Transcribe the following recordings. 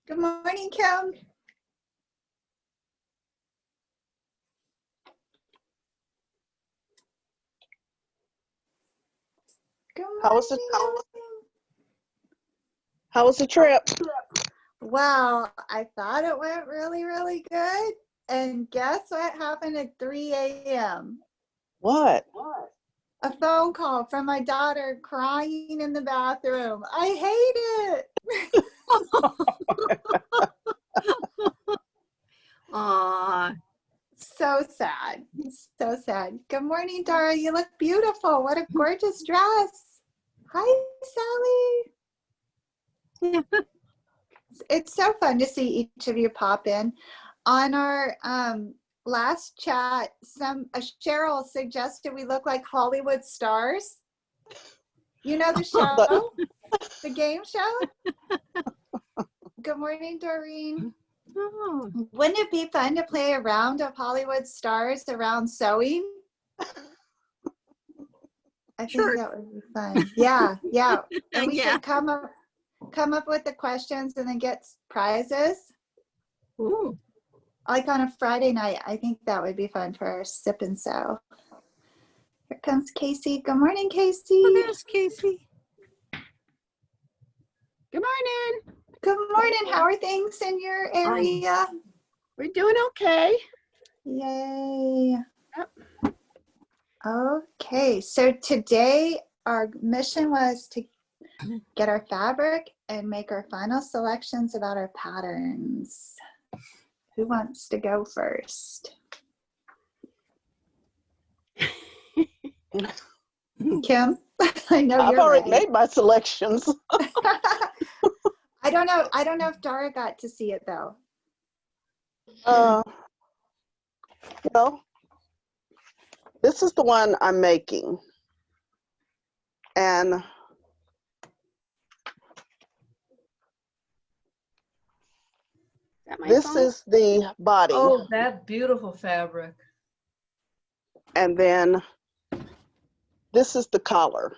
Good morning, Kim. Good How was morning. How was the trip? Well, I thought it went really, really good. And guess what happened at 3 a.m.? What? A phone call from my daughter crying in the bathroom. I hate it. Aw. So sad. So sad. Good morning, Dara. You look beautiful. What a gorgeous dress. Hi, Sally. It's so fun to see each of you pop in. On our last chat, Cheryl suggested we look like Hollywood stars. You know the show? The game show? Good morning, Doreen. Oh. Wouldn't it be fun to play a round of Hollywood stars around sewing? I think Sure. that would be fun. Yeah. And we Yeah. could come up with the questions and then get prizes. Ooh. Like on a Friday night. I think that would be fun for our sip and sew. Here comes Casey. Good morning, Casey. Oh, there's Casey. Good morning. Good morning. How are things in your area? We're doing okay. Yay. Yep. Okay, so today our mission was to get our fabric and make our final selections about our patterns. Who wants to go first? Kim? I know I've you're already ready. made my selections. I don't know if Dara got to see it though. Well, this is the one I'm making. And Is this is the body. Oh, that beautiful fabric. And then this is the collar.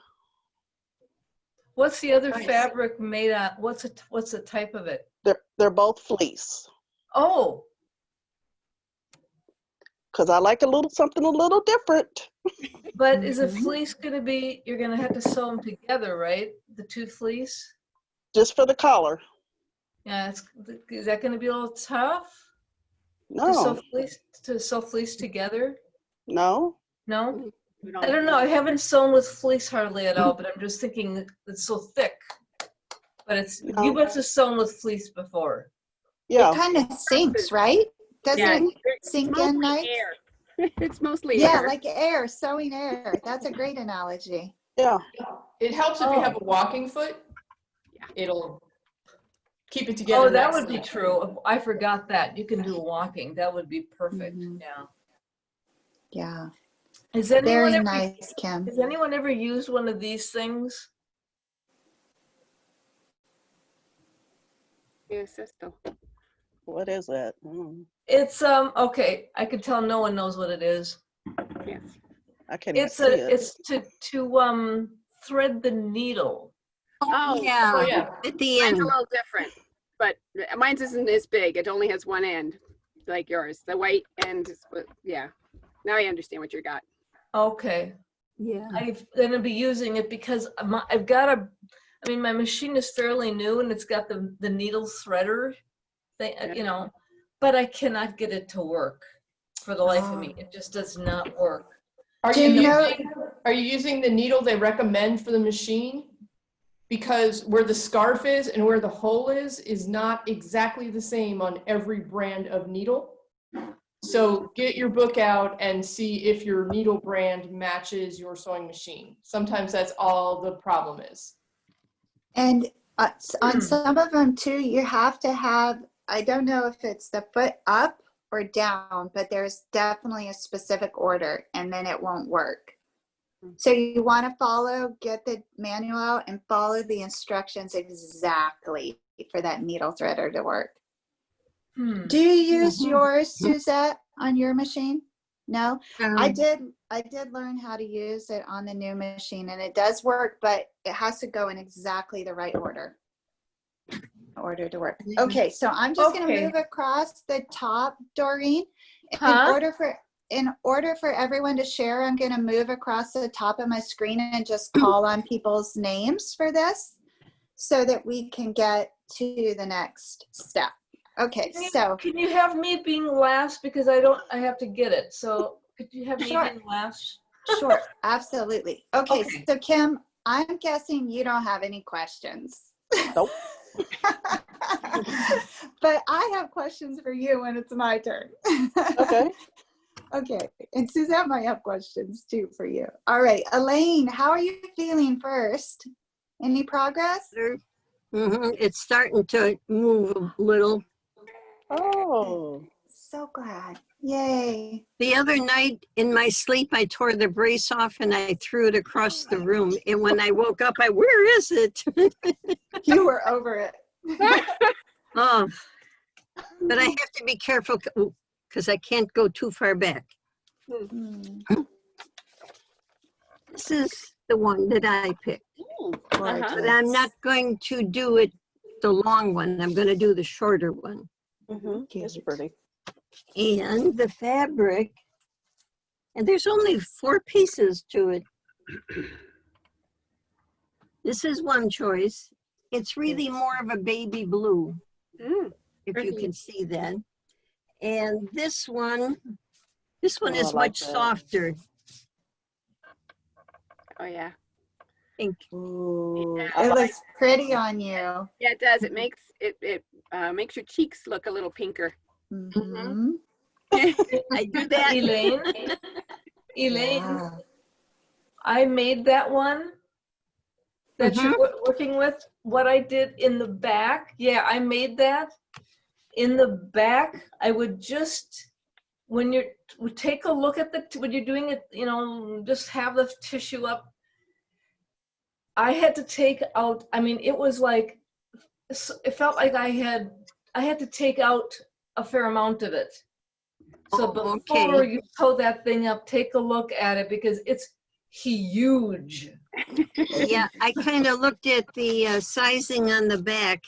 What's the other Nice. fabric made out? What's the type of it? They're both fleece. Oh, Because I like something a little different. but is a fleece gonna be, you're gonna have to sew them together, right? The two fleece? Just for the collar. Yeah, is that gonna be a little tough? No, To sew fleece together? no. No? I don't know, I haven't sewn with fleece hardly at all, but I'm just thinking it's so thick. But No. you must have sewn with fleece before. Yeah. It kind of sinks, right? Doesn't Yeah, it sink in nice? Air. It's mostly Yeah, air. like air, sewing air. That's a great analogy. Yeah. It helps if you have a walking foot. It'll keep it together. Oh, that would be nicely. true. I forgot that. You can do walking. That would be perfect. Mhm. Yeah. Yeah, Has very anyone ever, nice, Kim. has anyone ever used one of these things? Yeah, sister. What is it? It's okay. I can tell no one knows what it is. Yes. I can't even It's see it. it's to thread the needle. Oh, yeah. Oh, yeah. At the Mine's end. a little different, but mine's isn't as big. It only has one end, like yours. The white end is, yeah. Now I understand what you got. Okay. Yeah. I'm gonna be using it because I've got my machine is fairly new and it's got the needle threader thing, Yeah. but I cannot get it to work for the life of me. It just does not work. Are Do you you know- using the needle they recommend for the machine? Because where the scarf is and where the hole is not exactly the same on every brand of needle. So get your book out and see if your needle brand matches your sewing machine. Sometimes that's all the problem is. And on some of them too, you have to have, I don't know if it's the foot up or down, but there's definitely a specific order and then it won't work. So you want to get the manual out and follow the instructions exactly for that needle threader to work. Do you use yours, Suzette, on your machine? No? I did learn how to use it on the new machine and it does work, but it has to go in exactly the right order. order to work. Okay, so I'm just gonna Okay. move across the top, Doreen. Huh? In order for everyone to share, I'm gonna move across the top of my screen and just call on people's names for this so that we can get to the next step. Okay, so Can you have me being last because I have to get it. So could you have me Sure. being last? sure, absolutely. Okay, Okay. so Kim, I'm guessing you don't have any questions. Nope. But I have questions for you when it's my turn. Okay. Okay, and Suzette might have questions too for you. All right, Elaine, how are you feeling first? Any progress? It's starting to move a little. Oh. So glad. Yay. The other night in my sleep, I tore the brace off and I threw it across the room. And when I woke up, where is it? You were over it. Oh, but I have to be careful because I can't go too far back. Hmm, This is the one that I picked, gorgeous. but I'm not going to do it the long one. I'm going to do the shorter one. It's Cute. pretty. And the fabric, and there's only 4 pieces to it. This is one choice. It's really more of a baby blue, Mm, if you pretty. can see that. And this one Oh, is I like much that. softer. Oh yeah. Pink. Ooh, I it like looks pretty on you. Yeah, it does. It makes your cheeks look a little pinker. Mhm. I do that. Elaine, Yeah. I made that one that you're working with. What I did in the back, yeah, I made that. In the back, I would just, when you take a look at when you're doing it, just have the tissue up. I had to take out, it was like, it felt like I had to take out a fair amount of it. So Oh, before okay. you sew that thing up, take a look at it because it's huge. Yeah, I kind of looked at the sizing on the back,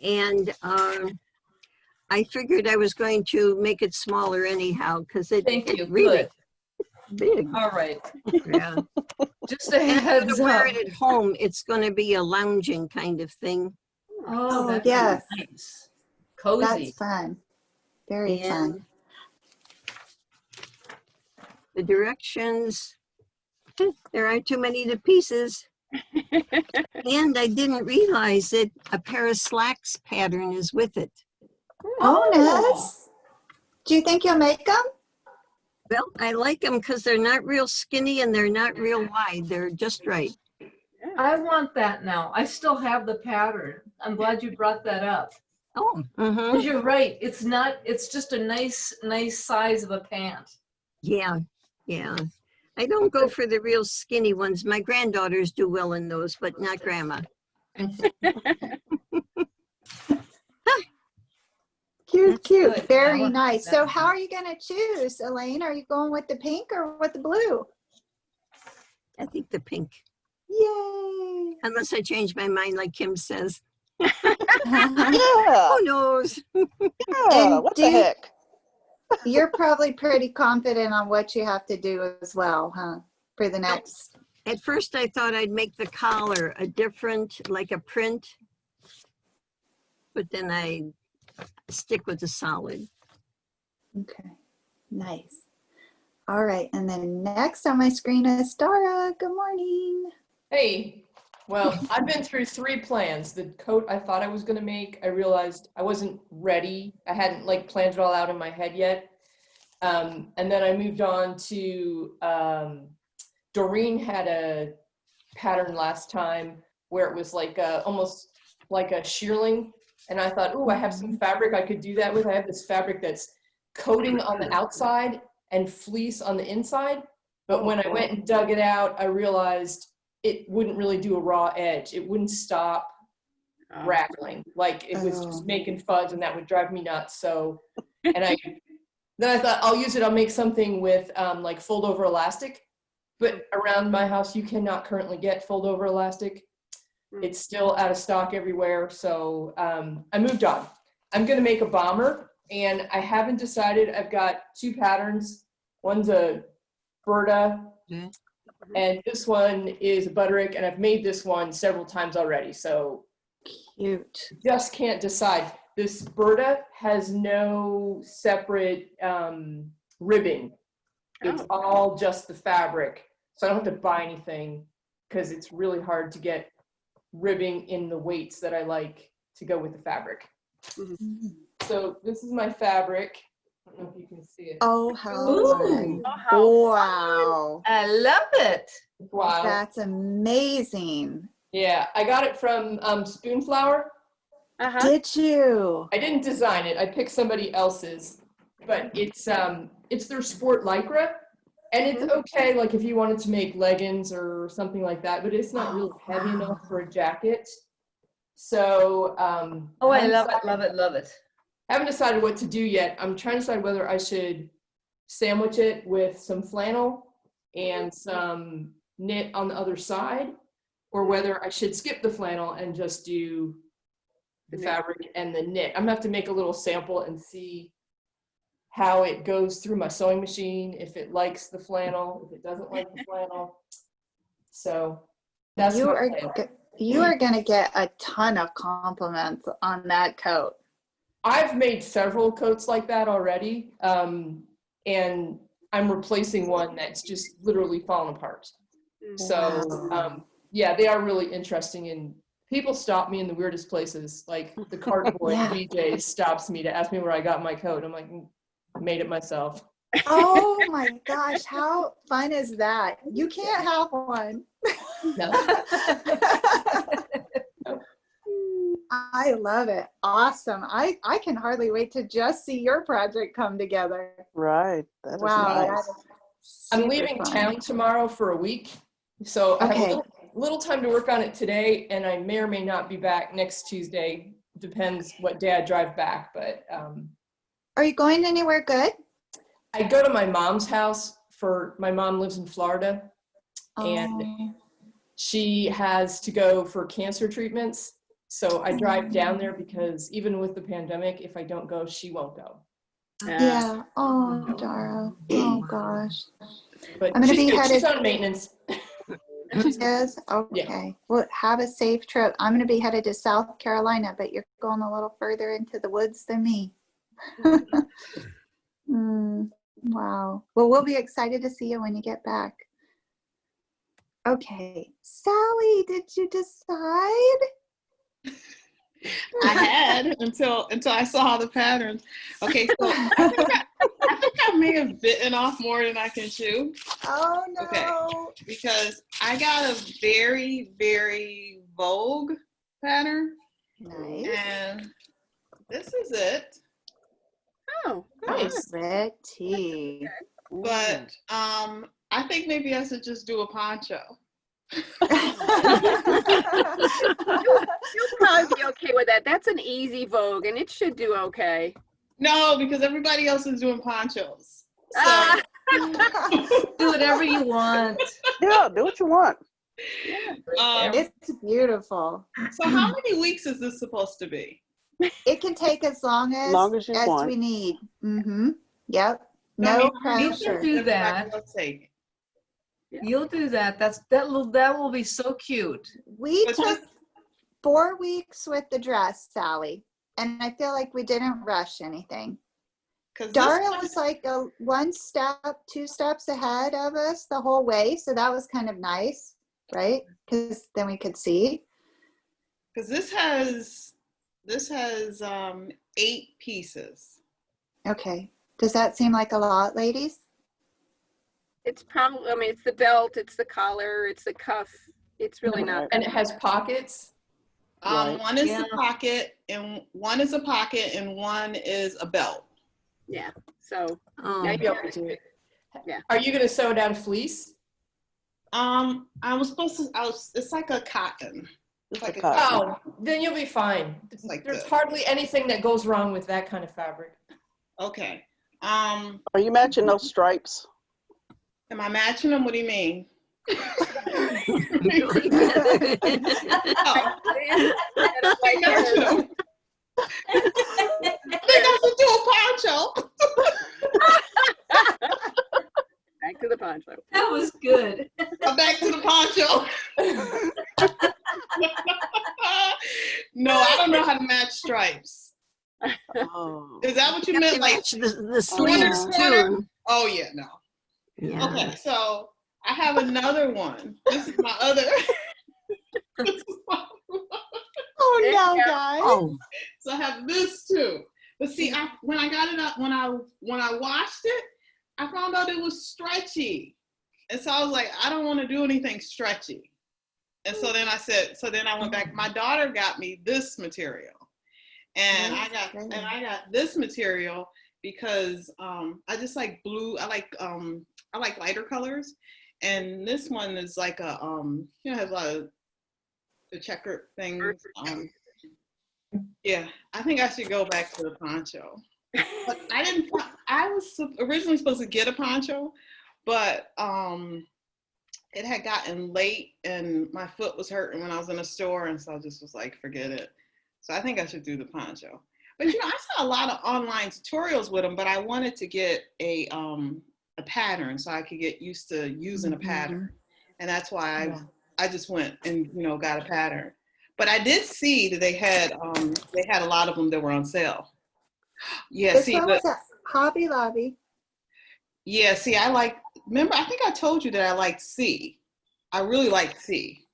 and I figured I was going to make it smaller anyhow because Thank it's you. really Good. big. All right. Yeah. Just a And I'm heads going to wear up. it at home. It's going to be a lounging kind of thing. Oh, Oh, that's yes. nice. That's Cozy. fun. Very fun. And the directions, there aren't too many to pieces. And I didn't realize that a pair of slacks pattern is with it. Bonus. Do you think you'll make them? Well, I like them because they're not real skinny and they're not real wide. They're just right. I want that now. I still have the pattern. I'm glad you brought that up. Oh, Because you're right. It's just a nice size of a pant. yeah, yeah. I don't go for the real skinny ones. My granddaughters do well in those, but not grandma. Cute, That's cute. good. I Very want nice. that. So how are you going to choose, Elaine? Are you going with the pink or with the blue? I think the pink, Yay. unless I change my mind like Kim says. Yeah. Who knows? Yeah. And What the heck? You're probably pretty confident on what you have to do as well, huh? For the next. At first I thought I'd make the collar a different, like a print, but then I stick with the solid. Okay. Nice. All right. And then next on my screen is Dara. Good morning. Hey, well, I've been through 3 plans. The coat I thought I was going to make, I realized I wasn't ready. I hadn't planned it all out in my head yet. And then I moved on to, Doreen had a pattern last time where it was almost like a shearling. And I thought, oh, I have some fabric I could do that with. I have this fabric that's coating on the outside and fleece on the inside. But when I went and dug it out, I realized it wouldn't really do a raw edge. It wouldn't stop rattling. It was just making fuzz, and that would drive me nuts. So, then I thought I'll use it. I'll make something with fold over elastic. But around my house, you cannot currently get fold over elastic. It's still out of stock everywhere. So I moved on. I'm going to make a bomber, and I haven't decided. I've got 2 patterns. One's a Berta, and this one is a Butterick, and I've made this one several times already. So Cute. just can't decide. This Berta has no separate ribbing. It's all just the fabric. So I don't have to buy anything because it's really hard to get ribbing in the weights that I like to go with the fabric. So this is my fabric. I don't know if you can see it. Oh, how Ooh. fun. Wow. I love it. Wow. That's amazing. Yeah, I got it from Spoonflower. Did you? I didn't design it. I picked somebody else's, but it's their sport lycra, and it's okay. Like if you wanted to make leggings or something like that, but it's not really heavy enough for a jacket. So Oh, I love it, love it, love it. haven't decided what to do yet. I'm trying to decide whether I should sandwich it with some flannel and some knit on the other side, or whether I should skip the flannel and just do the fabric and the knit. I'm gonna have to make a little sample and see how it goes through my sewing machine, if it likes the flannel, if it doesn't like the flannel. So that's You my are plan. you are gonna get a ton of compliments on that coat. I've made several coats like that already, and I'm replacing one that's just literally fallen apart. So yeah, they are really interesting, and people stop me in the weirdest places. Like the cart boy Yeah. DJ stops me to ask me where I got my coat. I'm like, I made it myself. Oh my gosh, how fun is that? You can't have one. No. I love it. Awesome. I can hardly wait to just see your project come together. Right. That is Wow. nice. that is I'm super leaving fun. town tomorrow for a week, so I have Okay. a little time to work on it today, and I may or may not be back next Tuesday. Depends what day I drive back, but Are you going anywhere good? I go to my mom's house for, my mom lives in Florida, and Oh. she has to go for cancer treatments. So I drive down there because even with the pandemic, if I don't go, she won't go. Yeah. Oh, Dara. Oh gosh. But I'm gonna she's be good. headed- She's on maintenance. Yes. Okay. Well, have a safe trip. I'm gonna be headed to South Carolina, but you're going a little further into the woods than me. Wow. Well, we'll be excited to see you when you get back. Okay. Sally, did you decide? I had until I saw the patterns. Okay, so I think I may have bitten off more than I can chew. Oh no. Okay. Because I got a very, very Vogue pattern, Nice. and this is it. Oh, Nice. Pretty. But I think maybe I should just do a poncho. you'll probably be okay with that. That's an easy Vogue, and it should do okay. No, because everybody else is doing ponchos. So Ah. Do whatever you want. Yeah, do what you want. It's beautiful. so how many weeks is this supposed to be? It can take as long As long as you want. we need. Mm-hmm. Yep. I No mean, pressure. do everybody that. else take it. You'll do that. That will be so cute. We But took just- 4 weeks with the dress, Sally, and I feel like we didn't rush anything. 'Cause this Dara one- was like a 1 step, 2 steps ahead of us the whole way, so that was kind of nice, right? Because then we could see. Because this has 8 pieces. Okay. Does that seem like a lot, ladies? It's probably, I mean, it's the belt, it's the collar, it's the cuff. It's really not. And it has pockets. Right. One is Yeah. the pocket, and one is a pocket, and one is a belt. Yeah. So Oh. now I'd be you able to do it. Yeah. Are you going to sew it out of fleece? I was supposed to. It's like a cotton. It's like a cotton. Oh, then you'll be fine. Like There's this. hardly anything that goes wrong with that kind of fabric. Okay. Are you matching those stripes? Am I matching them? What do you mean? Oh, And a white that's shirt. true. I think I should do a poncho. Back to the poncho. That was good. Back to the poncho. No, I don't know how to match stripes. Oh. Is that what you You have meant? to Like, match the sleeves corner? too. oh yeah, no. Yeah. Okay, so I have another one. This is my other. This is my- Oh There no, you go. guys. Oh, so I have this too. But see, when I got it up, when I washed it, I found out it was stretchy, and so I was like, I don't want to do anything stretchy. And so then I went back. My daughter got me this material, and I got this material because I just like blue. I like lighter colors, and this one is like a has a lot of the checkered things. Yeah, I think I should go back to the poncho. But I didn't. I was originally supposed to get a poncho, but it had gotten late and my foot was hurting when I was in the store, and so I just was like, forget it. So I think I should do the poncho. But I saw a lot of online tutorials with them, but I wanted to get a pattern so I could get used to using a pattern, and that's why I just went and got a pattern. But I did see that they had a lot of them that were on sale. Yeah, This see, one was at Hobby Lobby. yeah, see, remember, I think I told you that I like C. I really like C.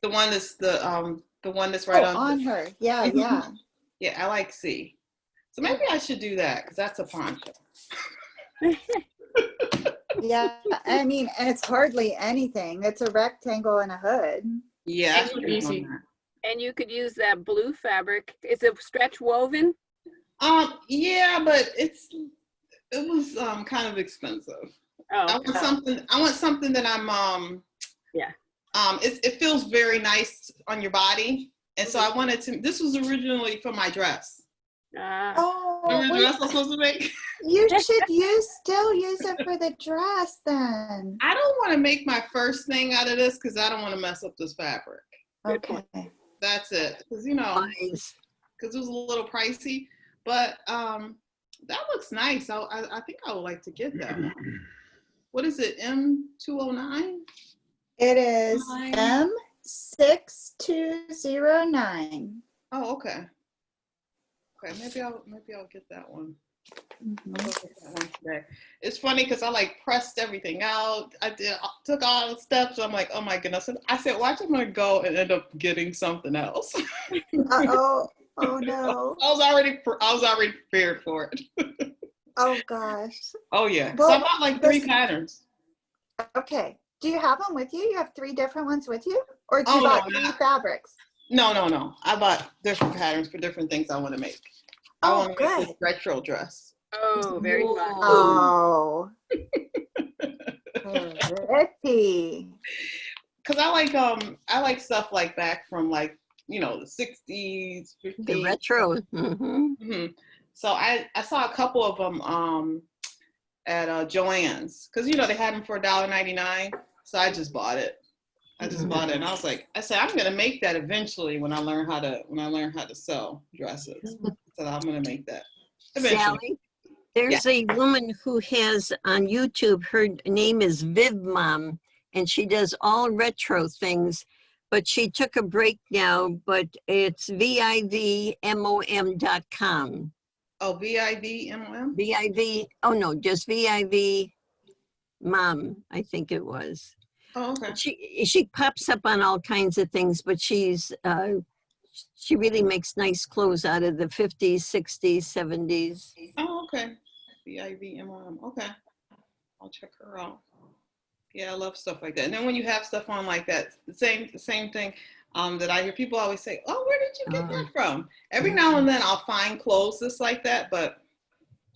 The one that's the one that's right on her. Yeah, yeah. Yeah, I like C. So maybe I should do that because that's a poncho. Yeah, I mean, and it's hardly anything. It's a rectangle and a hood. Yeah, And that's you what I'm easy. on And you could use that blue fabric. Is it stretch woven? that. Yeah, but it was kind of expensive. Oh, I want something that I'm yeah. It feels very nice on your body, and so I wanted to. This was originally for my dress. Oh, Remember the wait, dress I was supposed to make? you should still use it for the dress then. I don't want to make my first thing out of this because I don't want to mess up this fabric. Okay. That's it. Because nice. because it was a little pricey, but that looks nice. I think I would like to get that one. What is it? M209? It is M6209. Oh, okay. Okay, maybe I'll get that one. I'll get that one today. It's funny because I pressed everything out. I took all the steps. I'm like, oh my goodness. I said, watch, I'm gonna go and end up getting something else. Uh-oh. Oh no. I was already prepared for it. Oh gosh. Oh yeah. Well, So I bought 3 patterns. Okay. Do you have them with you? You have 3 different ones with you? Or do you Oh, buy no, 3 fabrics? No. I bought different patterns for different things I want to make. I Oh, want to make good. this retro dress. Oh, very fun. Oh. Pretty. Because I like stuff like back from the 60s, 50s. The retro. Mm-hmm. So I saw a couple of them at Joann's because they had them for $1.99. So I just bought it. And I was like, I'm gonna make that eventually when I learn how to sew dresses. So I'm gonna make that eventually. Sally, there's a woman who has on YouTube, her name is Viv Mom, and she does all retro things, but she took a break now, but it's VIVMOM.com. Oh, VIVMOM? Oh no, just VIV Mom, I think it was. Oh, okay. She pops up on all kinds of things, but she really makes nice clothes out of the 50s, 60s, 70s. Oh, okay. VIVMOM. Okay. I'll check her out. Yeah, I love stuff like that. And then when you have stuff on like that, the same thing that I hear people always say, oh, where did you get that from? Every now and then I'll find clothes just like that, but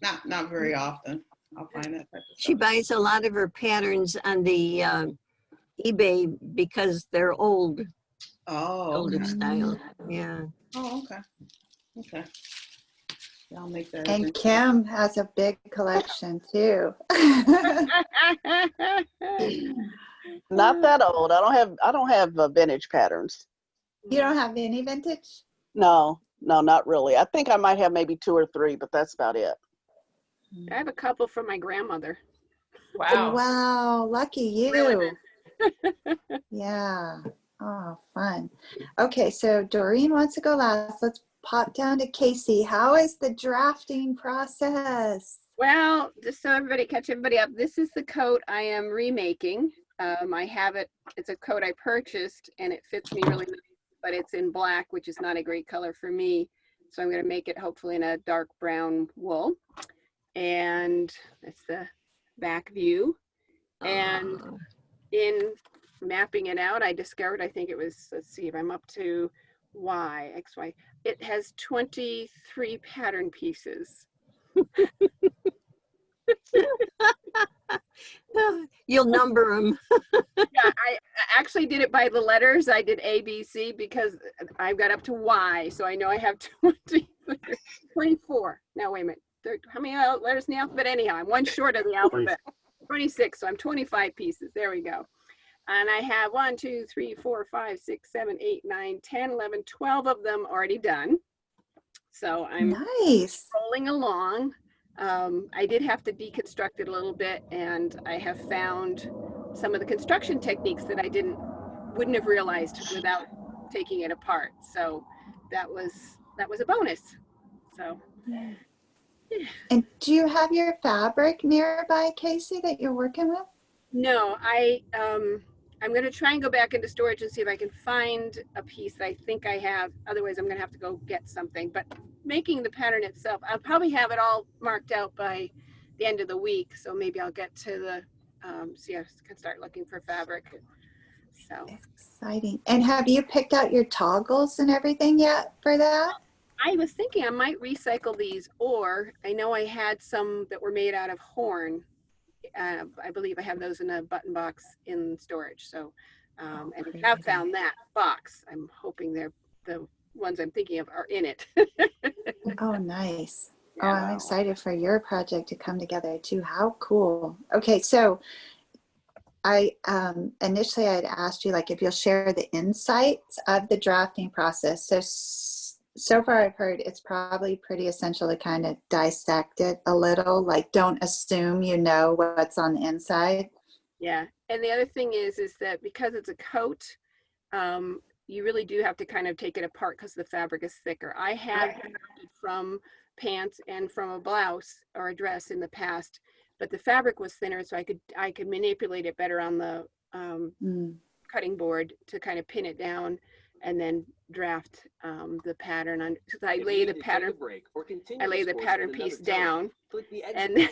not very often. I'll find that type of stuff. She buys a lot of her patterns on the eBay because they're older Oh, okay. style. Yeah. Oh, okay. Okay. I'll make that. And Kim has a big collection too. Not that old. I don't have vintage patterns. You don't have any vintage? No, not really. I think I might have maybe 2 or 3, but that's about it. I have a couple from my grandmother. Wow. Wow, lucky you. Really? Yeah. Oh, fun. Okay, so Doreen wants to go last. Let's pop down to Casey. How is the drafting process? Well, just so everybody catch everybody up, this is the coat I am remaking. I have it, it's a coat I purchased and it fits me really nice, but it's in black, which is not a great color for me. So I'm going to make it hopefully in a dark brown wool. And that's the back view. And in mapping it out, I discovered, I think it was, let's see if I'm up to Y, X, Y. It has 23 pattern pieces. You'll number them. Yeah, I actually did it by the letters. I did A, B, C because I've got up to Y. So I know I have 24. Now, wait a minute. How many letters in the alphabet? Anyhow, I'm one short of the alphabet. 26. So I'm 25 pieces. There we go. And I have 1, 2, 3, 4, 5, 6, 7, 8, 9, 10, 11, 12 of them already done. So I'm Nice. rolling along. I did have to deconstruct it a little bit, and I have found some of the construction techniques that I wouldn't have realized without taking it apart. So that was a bonus. So. And do you have your fabric nearby, Casey, that you're working with? No, I'm going to try and go back into storage and see if I can find a piece that I think I have. Otherwise, I'm going to have to go get something. But making the pattern itself, I'll probably have it all marked out by the end of the week. So maybe I'll get to the, see, I can start looking for fabric. So Exciting. And have you picked out your toggles and everything yet for that? I was thinking I might recycle these, or I know I had some that were made out of horn. I believe I have those in a button box in storage. So, and I have found that box. I'm hoping they're the ones I'm thinking of are in it. Oh, nice. Yeah. Oh, I'm excited for your project to come together too. How cool. Okay, so I initially I'd asked you like if you'll share the insights of the drafting process. So far I've heard it's probably pretty essential to kind of dissect it a little, like don't assume you know what's on the inside. Yeah, and the other thing is that because it's a coat, you really do have to kind of take it apart because the fabric is thicker. I have from pants and from a blouse or a dress in the past, but the fabric was thinner, so I could manipulate it better on the cutting board to kind of pin it down and then draft the pattern on. So I lay the pattern. I lay the pattern piece down, and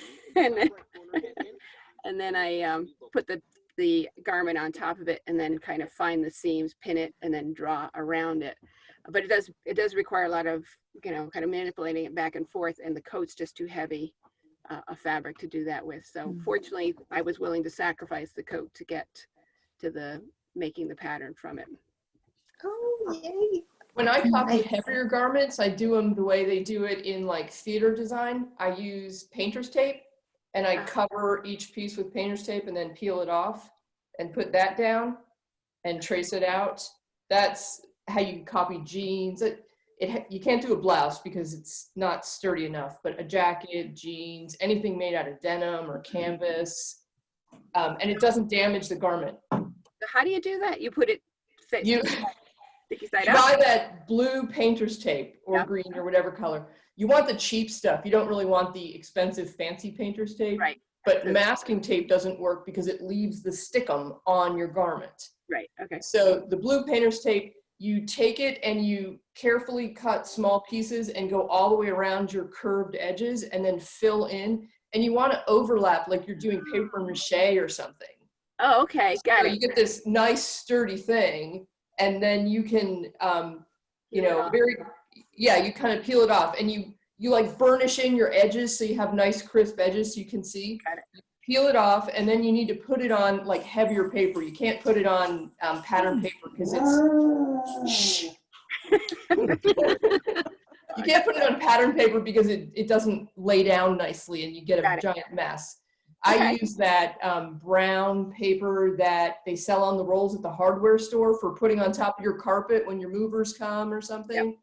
then I put the garment on top of it, and then kind of find the seams, pin it, and then draw around it. But it does require a lot of kind of manipulating it back and forth, and the coat's just too heavy a fabric to do that with. So fortunately, I was willing to sacrifice the coat to get to the making the pattern from it. Oh, yay. When I copy Nice. heavier garments, I do them the way they do it in like theater design. I use painter's tape and I cover each piece with painter's tape and then peel it off and put that down and trace it out. That's how you copy jeans. You can't do a blouse because it's not sturdy enough, but a jacket, jeans, anything made out of denim or canvas, and it doesn't damage the garment. So how do you do that? You put it You side up? buy that blue painter's tape or green or whatever color. You want the cheap stuff. You don't really want the expensive fancy painter's tape. Right. But masking tape doesn't work because it leaves the stickum on your garment. Right. Okay. So the blue painter's tape, you take it and you carefully cut small pieces and go all the way around your curved edges and then fill in. And you want to overlap like you're doing paper mache or something. Oh, okay. Got it. You get this nice sturdy thing, and then you can, you kind of peel it off, and you like burnish in your edges so you have nice crisp edges so you can see. Got it. You peel it off, and then you need to put it on like heavier paper. You can't put it on pattern paper because it's. You You can't put it on pattern paper because it doesn't lay down nicely and you get Got a it. giant mess. Okay. I use that brown paper that they sell on the rolls at the hardware store for putting on top of your carpet when your movers come or something.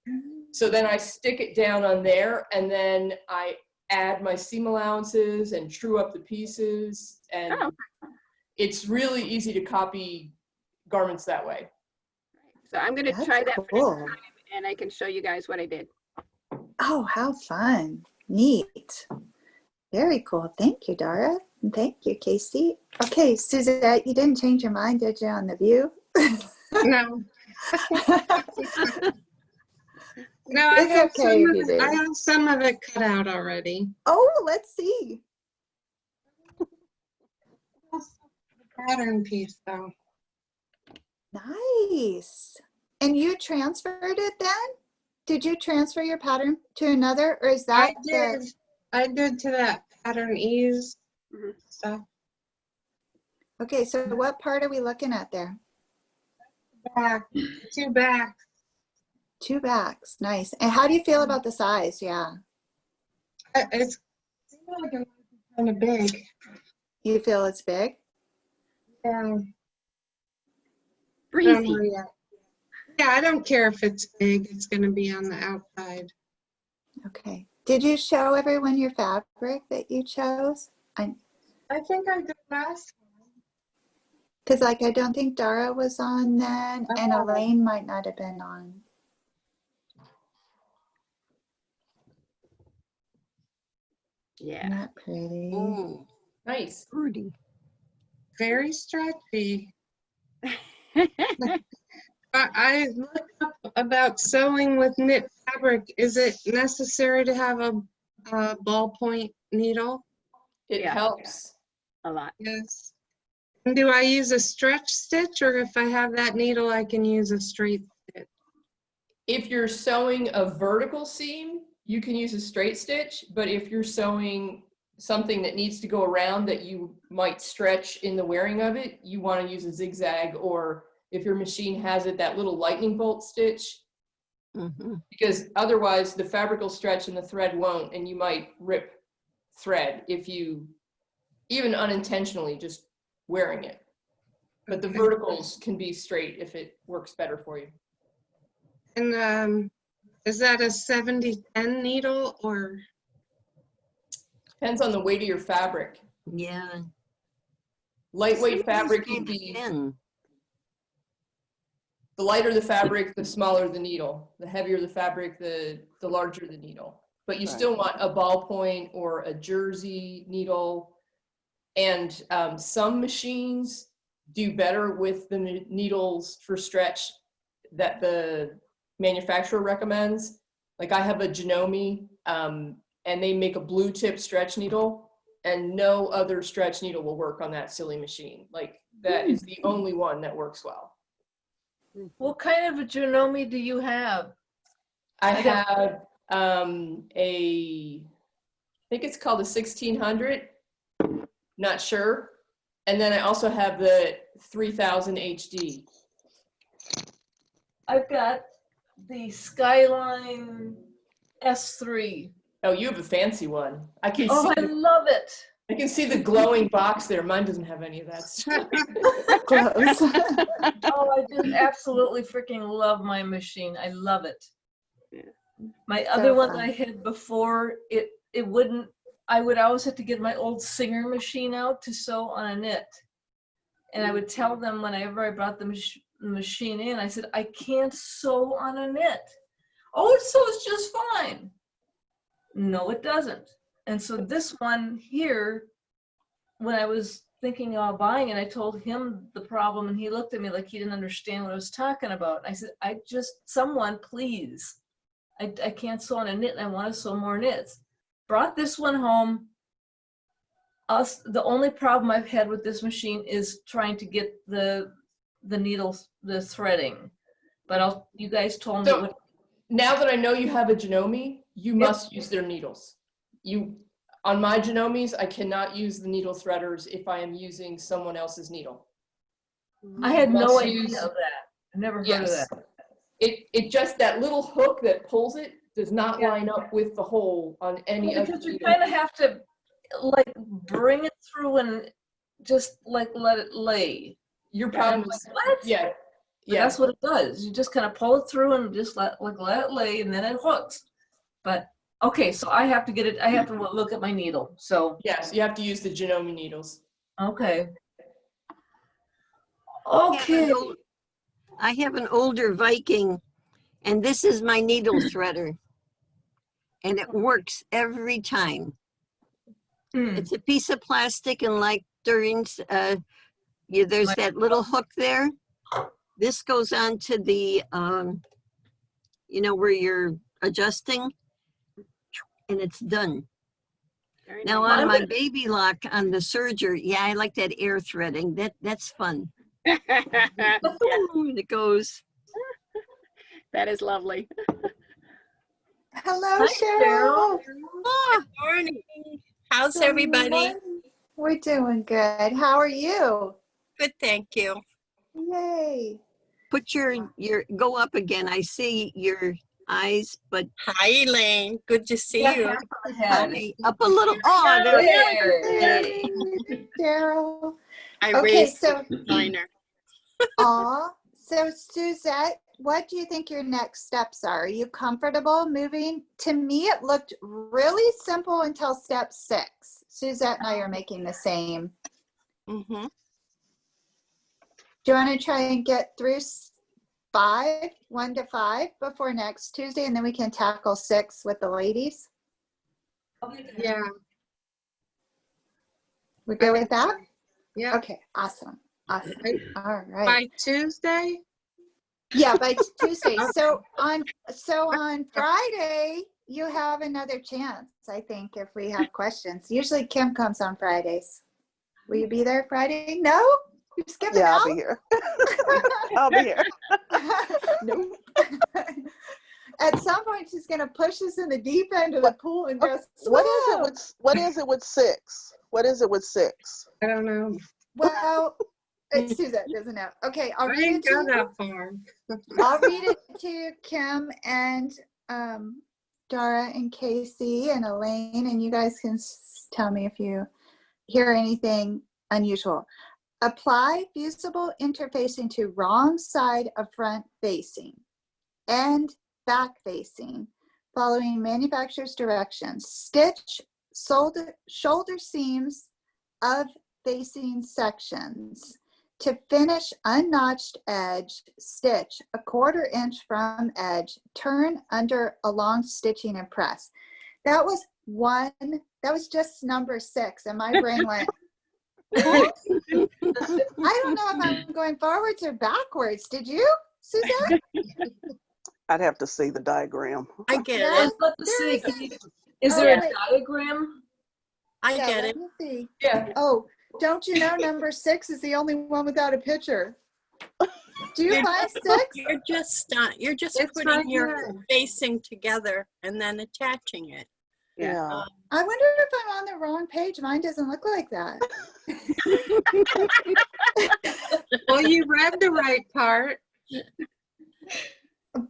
So then I stick it down on there, and then I add my seam allowances and true up the pieces, and Oh. it's really easy to copy garments that way. So I'm gonna That's try that for cool. next time, and I can show you guys what I did. Oh, how fun. Neat. Very cool. Thank you, Dara. And thank you, Casey. Okay, Suzette, you didn't change your mind, did you, on the view? No. No, It's okay if you do. I have some of it cut out already. Oh, let's see. The pattern piece though. Nice. And you transferred it then? Did you transfer your pattern to another, or is that I did to that pattern ease Mhm. stuff. Okay, so what part are we looking at there? Back, 2 backs. 2 backs. Nice. And how do you feel about the size? Yeah. It's like it might be kind of big. You feel it's big? Yeah. I don't Breezy. know yet. Yeah, I don't care if it's big. It's going to be on the outside. Okay. Did you show everyone your fabric that you chose? I think I did last time. Because like I don't think Dara was on then, and Oh. Elaine might not have been on. Yeah. Isn't that pretty? Ooh, Nice. pretty. Very stretchy. I looked up about sewing with knit fabric. Is it necessary to have a ballpoint needle? It Yeah. helps. A lot. Yes. And do I use a stretch stitch, or if I have that needle, I can use a straight stitch? If you're sewing a vertical seam, you can use a straight stitch, but if you're sewing something that needs to go around that you might stretch in the wearing of it, you want to use a zigzag, or if your machine has it, that little lightning bolt stitch, Mhm. because otherwise the fabric will stretch and the thread won't, and you might rip thread if you, even unintentionally, just wearing it. But the Okay. verticals can be straight if it works better for you. And is that a 70-10 needle, or? Depends on the weight of your fabric. Yeah. Lightweight Somebody's fabric, made you'd a be, pin. the lighter the fabric, the smaller the needle. The heavier the fabric, the larger the needle. But you still want a ballpoint or a jersey needle. And some machines do better with the needles for stretch that the manufacturer recommends. Like I have a Janome, and they make a blue tip stretch needle, and no other stretch needle will work on that silly machine. Like that is the only one that works well. What kind of a Janome do you have? I I got- have I think it's called a 1600, not sure. And then I also have the 3000 HD. I've got the Skyline S3. Oh, you have a fancy one. I can Oh, I see love it. I can see the glowing box there. Mine doesn't have any of that stuff. Close. Oh, I just absolutely freaking love my machine. I love it. My other one fun. I had before, it wouldn't, I would always have to get my old Singer machine out to sew on a knit. And I would tell them whenever I brought the machine in, I said, I can't sew on a knit. Oh, it sews just fine. No, it doesn't. And so this one here, when I was thinking about buying it, I told him the problem, and he looked at me like he didn't understand what I was talking about. I said, someone please. I can't sew on a knit, and I want to sew more knits. Brought this one home. The only problem I've had with this machine is trying to get the needles, the threading. But you guys told me So now that I know you have a Janome, you must use their needles. On my Janomes, I cannot use the needle threaders if I am using someone else's needle. I had no Must idea use- of that. I never heard of Yes. that. It just, that little hook that pulls it does not Yeah. line up with the hole on any Well, of because you the. kind of have to like bring it through and just like let it lay. Your And I'm problem like, is, what? yeah, But yeah. that's what it does. You just kind of pull it through and just let it lay, and then it hooks. But okay, so I have to get it. I have to look at my needle. So Yes, you have to use the Janome needles. okay. I have an Okay. I have an older Viking, and this is my needle threader. And it works every time. Hmm. It's a piece of plastic, and like Doreen's, there's that little hook there. This goes on to the, where you're adjusting, and it's done. Very Now nice. on my baby lock on the serger, yeah, I like that air threading. That's fun. Yeah, And it goes. that is lovely. Hello, Hi, Cheryl. Oh, morning. How's Good everybody? morning. We're doing good. How are you? Good, thank you. Yay. Put your go up again. I see your eyes, but Hi, Elaine. Good to see Yeah, you. half of the head. up a little. Oh, there. There. Yay, Cheryl. I Okay, raised so, the joiner. so Suzette, what do you think your next steps are? Are you comfortable moving? To me, it looked really simple until step 6. Suzette and I are making the same. Mm-hmm. Do you want to try and get through 1 to 5 before next Tuesday, and then we can tackle 6 with the ladies? Yeah. We good with that? Yeah. Okay, awesome. Awesome. All right. By Tuesday? Yeah, by Tuesday. So on Friday, you have another chance, I think, if we have questions. Usually Kim comes on Fridays. Will you be there Friday? No? You're skipping Yeah, out? I'll be here. I'll be here. Nope. At some point, she's going to push us in the deep end of the pool and go, What is "Swim." what is it with 6? What is it with 6? I don't know. Well, Suzette doesn't know. Okay, I'll I read it didn't to go you. that far. I'll read it to you, Kim and Dara and Casey and Elaine, and you guys can tell me if you hear anything unusual. Apply fusible interfacing to wrong side of front facing and back facing, following manufacturer's directions. Stitch shoulder seams of facing sections. To finish unnotched edge, stitch 1/4 inch from edge, turn under along stitching and press. That was just number 6, and my brain went, I don't know if I'm going forwards or backwards. Did you, Suzette? I'd have to see the diagram. I get Yeah. it. Let's see. Is Oh, there a wait. diagram? I Yeah, get let it. me see. Yeah. Oh, don't you know number 6 is the only one without a picture? Do you find 6? You're just It's putting right your here. facing together and then attaching it. Yeah. I wonder if I'm on the wrong page. Mine doesn't look like that. Well, you read the right part.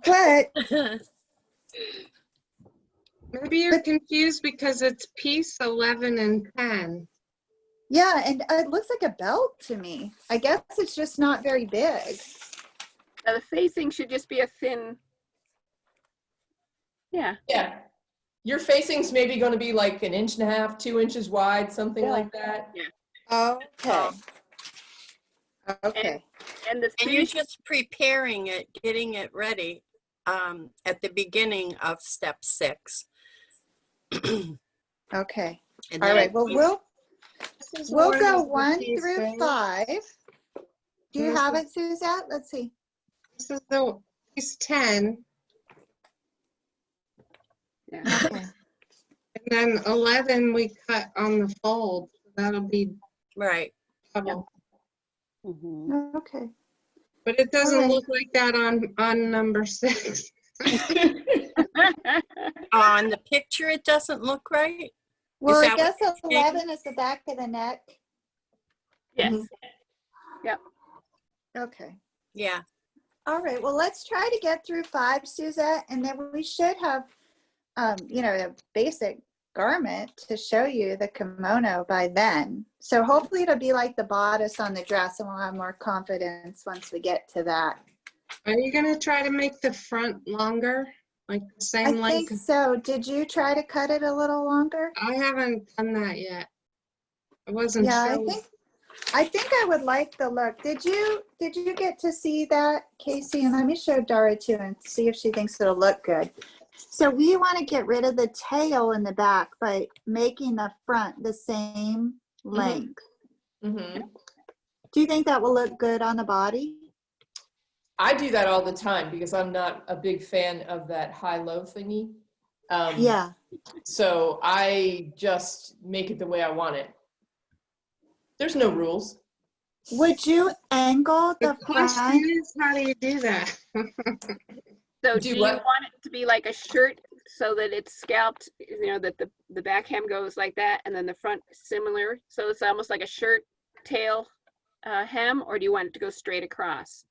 But Maybe you're confused because it's piece 11 and 10. yeah, and it looks like a belt to me. I guess it's just not very big. Now, the facing should just be a thin. Yeah. Yeah. Your facing's maybe going to be like 1.5 inches, 2 inches wide, something Yeah. like that. Okay. Okay. And the And you're finish, just preparing it, getting it ready at the beginning of step 6. Okay. And All then right. Well, This is we'll one go of the 1 piece through things. 5. Do you This have is- it, Suzette? Let's see. This is the piece 10. yeah. Okay. And then 11 we cut on the fold. That'll be right. double. Mhm. Okay. But it doesn't Alright. look like that on number 6. On the picture, it doesn't look right. Well, I that guess what you're saying? 11 is the back of the neck. Yes. Okay. Yeah. All right. Well, let's try to get through 5, Suzette, and then we should have a basic garment to show you the kimono by then. So hopefully it'll be like the bodice on the dress, and we'll have more confidence once we get to that. Are you gonna try to make the front longer, like the I same think length? so. Did you try to cut it a little longer? I haven't done that yet. I wasn't Yeah, sure. I think I would like the look. Did you get to see that, Casey? And let me show Dara too and see if she thinks it'll look good. So we want to get rid of the tail in the back by making the front the same length. Mm-hmm. Do you think that will look good on the body? I do that all the time because I'm not a big fan of that high-low thingy. Yeah. So I just make it the way I want it. There's no rules. Would you angle The the question front? is, how do you do that? So Do do you what? want it to be like a shirt so that it's scalped, that the back hem goes like that and then the front similar? So it's almost like a shirt tail hem, or do you want it to go straight across?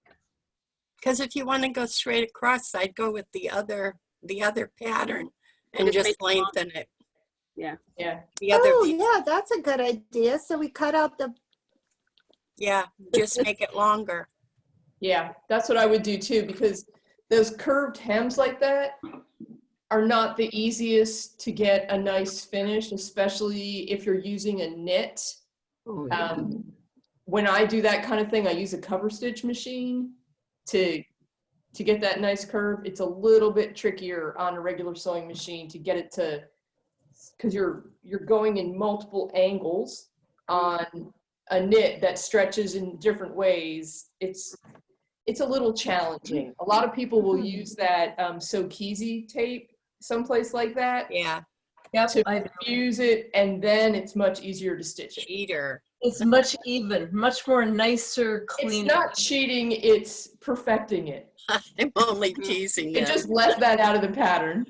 Because if you want to go straight across, I'd go with the other pattern and Just just make it long. lengthen it. Yeah. The other Oh, piece, yeah, that's a good idea. So we cut out the, yeah, just make it longer. Yeah, that's what I would do too, because those curved hems like that are not the easiest to get a nice finish, especially if you're using a knit. Oh, yeah. When I do that kind of thing, I use a cover stitch machine to get that nice curve. It's a little bit trickier on a regular sewing machine to get it to, because you're going in multiple angles on a knit that stretches in different ways. It's a little challenging. A lot of people will use that Sokezi tape someplace like that Yeah, Yep, to fuse it, and then it's much easier to stitch it. cheater. it's much even, much more nicer, It's cleaner. not cheating, it's perfecting it. I'm only teasing you. It just left that out of the pattern.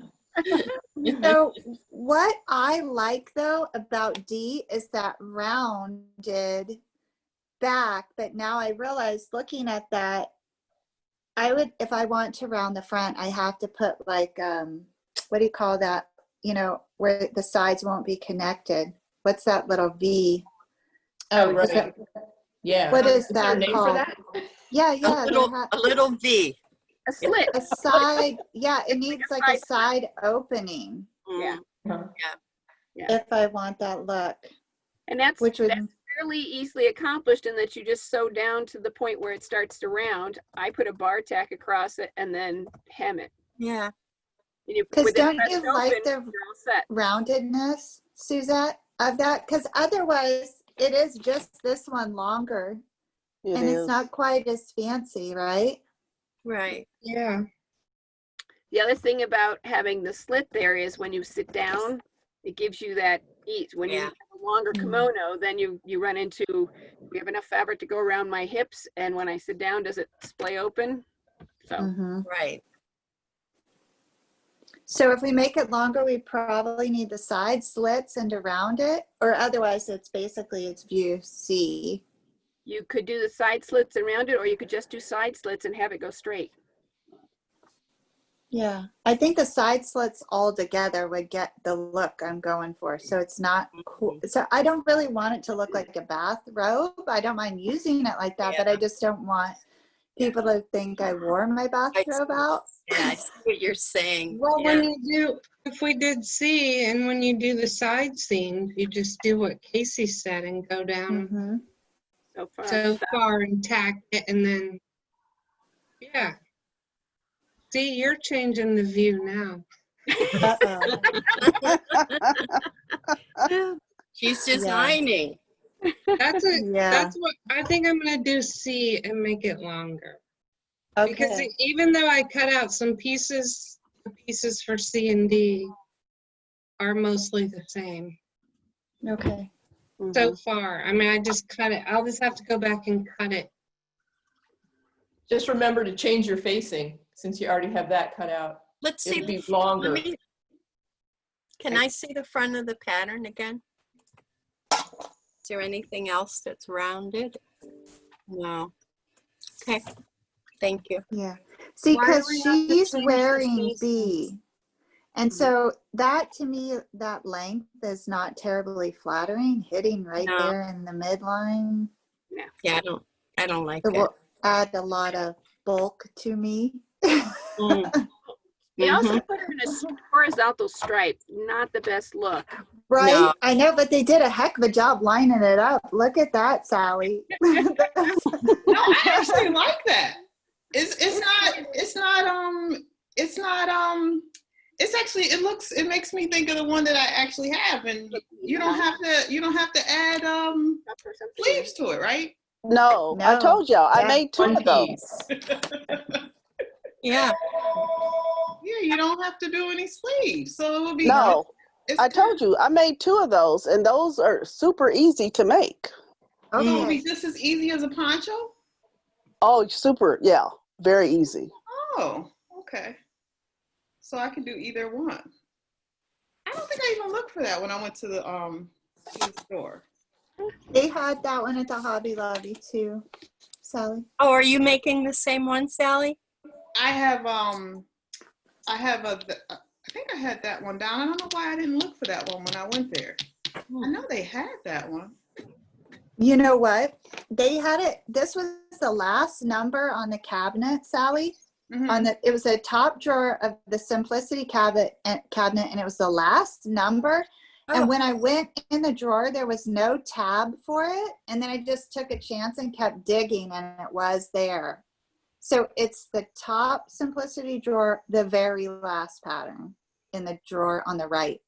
so what I like though about D is that rounded back, but now I realize looking at that, I would, if I want to round the front, I have to put like, what do you call that? Where the sides won't be connected. What's that little V? Oh, Is right. that- Yeah. What is there a that name called? for that? Yeah, A yeah. little V. A slit. A side, yeah, it needs like a side side opening Yeah. Mm, if I want that look, And that's which would, fairly easily accomplished in that you just sew down to the point where it starts to round. I put a bar tack across it and then hem it. Yeah. And you, because with it don't pressed you like open, the you're all set. roundedness, Suzette, of that? Because otherwise it is just this one longer It and is. it's not quite as fancy, right? Right. Yeah. The other thing about having the slit there is when you sit down, it gives you that ease. When you Yeah. have a longer Mm. kimono, then you run into, we have enough fabric to go around my hips, and when I sit down, does it splay open? So Mhm. Right. So if we make it longer, we probably need the side slits and to round it, or otherwise it's view C. you could do the side slits around it, or you could just do side slits and have it go straight. Yeah, I think the side slits all together would get the look I'm going for. So it's not cool. So I don't really want it to look like a bathrobe. I don't mind using it like that, but I just don't want people to think I wore my bathrobe out. Yeah, I see what you're saying. Well, Yeah. when you do, if we did C, and when you do the side seams, you just do what Casey said and go down Mhm. So far. so far and tack it, and then, yeah. See, you're changing the view now. Uh-oh. She's designing. That's it. Yeah. That's what I think. I'm gonna do C and make it longer. Because Okay. even though I cut out some pieces, the pieces for C and D are mostly the same Okay. so far. I mean, I just cut it. I'll just have to go back and cut it. Just remember to change your facing since you already have that cut out. Let's see. It'll be longer. Can I see the front of the pattern again? Is there anything else that's rounded? No. Okay. Thank you. Yeah. See, Why do because we have to she's change the wearing facings? B. And so that to me, that length is not terribly flattering, hitting right No. there in the midline. Yeah, I don't like It it. will add a lot of bulk to me. Mm. They also Mhm. put her in a horizontal stripe. Not the best look. Right? No. I know, but they did a heck of a job lining it up. Look at that, Sally. No, I actually like that. It's actually, it makes me think of the one that I actually have, and you don't have to add sleeves to it, right? No, I No. told y'all, I Yeah, made 2 one of those. piece. Yeah. Yeah, you don't have to do any sleeves, so it would be No, it's I told you, I made 2 of those, and those are super easy to make. So it would Okay. be just as easy as a poncho. Oh, super, yeah, very easy. Oh, okay. So I could do either one. I don't think I even looked for that when I went to the store. They had that one at the Hobby Lobby too, Sally. Oh, are you making the same one, Sally? I have I think I had that one down. I don't know why I didn't look for that one when I went there. I know they had that one. You know what? They had it. This was the last number on the cabinet, Sally. Mhm. It was a top drawer of the Simplicity cabinet, and it was the last number. Oh. And when I went in the drawer, there was no tab for it. And then I just took a chance and kept digging, and it was there. So it's the top Simplicity drawer, the very last pattern in the drawer on the right.